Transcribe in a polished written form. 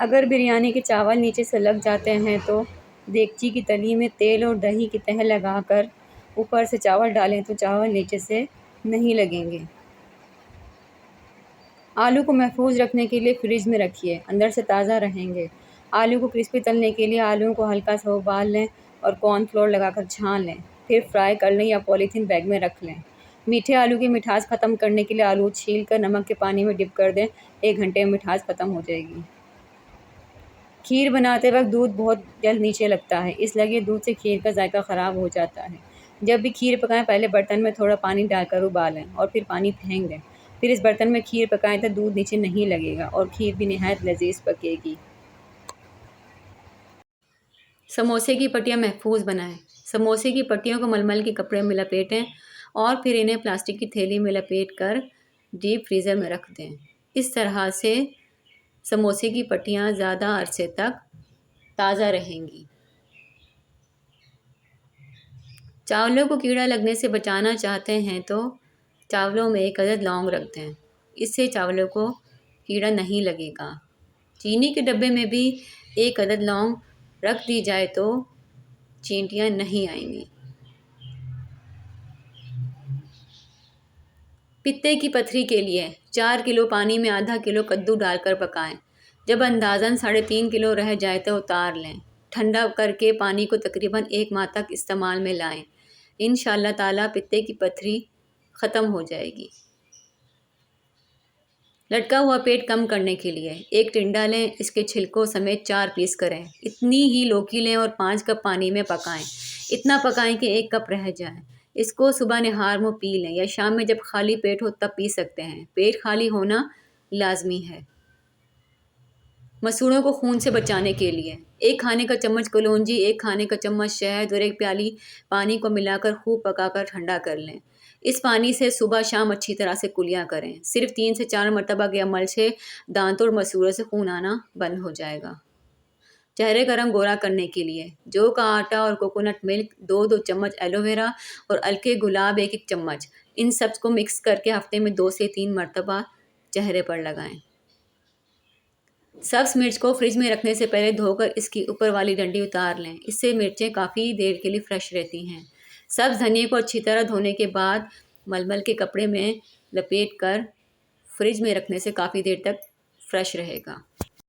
अगर बिरयानी के चावल नीचे से लग जाते हैं तो देगची की तली में तेल और दही की तह लगाकर ऊपर से चावल डालें तो चावल नीचे से नहीं लगेंगे। आलू को महफूज रखने के लिए फ्रिज में रखिए, अंदर से ताज़ा रहेंगे। आलू को क्रिस्पी तलने के लिए आलूओं को हल्का सा उबाल लें और कॉर्नफ्लोर लगाकर छान लें, फिर फ्राई कर लें या पॉलीथीन बैग में रख लें। मीठे आलू की मिठास ख़त्म करने के लिए आलू छील कर नमक के पानी में डिप कर दें, 1 घंटे में मिठास ख़त्म हो जाएगी। खीर बनाते वक्त दूध बहुत जल्द नीचे लगता है, इस लगे दूध से खीर का जायका ख़राब हो जाता है। जब भी खीर पकाएं पहले बर्तन में थोड़ा पानी डालकर उबालें और फिर पानी फेंक दें। फिर इस बर्तन में खीर पकाएं तो दूध नीचे नहीं लगेगा और खीर भी निहायत लजीज पकेगी। समोसे की पट्टियाँ महफूज बनाएं। समोसे की पट्टियों को मलमल के कपड़े में लपेटें और फिर इन्हें प्लास्टिक की थैली में लपेट कर डीप फ्रीज़र में रख दें। इस तरह से समोसे की पट्टियाँ ज़्यादा अरसे तक ताज़ा रहेंगी। चावलों को कीड़ा लगने से बचाना चाहते हैं तो चावलों में 1 अदद लौंग रख दें, इससे चावलों को कीड़ा नहीं लगेगा। चीनी के डब्बे में भी 1 अदद लौंग रख दी जाए तो चींटियाँ नहीं आएंगी। पित्ते की पथरी के लिए 4 किलो पानी में आधा किलो कद्दू डालकर पकाएं। जब अंदाज़न 3.5 किलो रह जाए तो उतार लें। ठंडा करके पानी को तकरीबन 1 माह तक इस्तेमाल में लाएं। इंशाअल्लाह ताला पित्ते की पथरी ख़त्म हो जाएगी। लटका हुआ पेट कम करने के लिए 1 टिंडा लें, इसके छिलकों समेत 4 पीस करें। इतनी ही लौकी लें और 5 कप पानी में पकाएं। इतना पकाएं कि 1 कप रह जाए। इसको सुबह निहार मुँह पी लें या शाम में जब खाली पेट हो तब पी सकते हैं। पेट खाली होना लाजमी है। मसूड़ों को खून से बचाने के लिए 1 खाने का चम्मच कलौंजी, 1 खाने का चम्मच शहद और 1 प्याली पानी को मिलाकर खूब पकाकर ठंडा कर लें। इस पानी से सुबह शाम अच्छी तरह से कुलियाँ करें। सिर्फ 3 से 4 मरतबा के अमल से दांतों और मसूड़ों से खून आना बंद हो जाएगा। चेहरे का रंग गोरा करने के लिए जौ का आटा और कोकोनट मिल्क, 2-2 चम्मच एलोवेरा और हल्के गुलाब 1-1 चम्मच, इन सब को मिक्स करके हफ्ते में 2 से 3 मरतबा चेहरे पर लगाएं। सब्ज़ मिर्च को फ्रिज में रखने से पहले धोकर इसकी ऊपर वाली डंडी उतार लें, इससे मिर्चें काफ़ी देर के लिए फ्रेश रहती हैं। सब्ज़ धनिए को अच्छी तरह धोने के बाद मलमल के कपड़े में लपेट कर फ्रिज में रखने से काफ़ी देर तक फ्रेश रहेगा।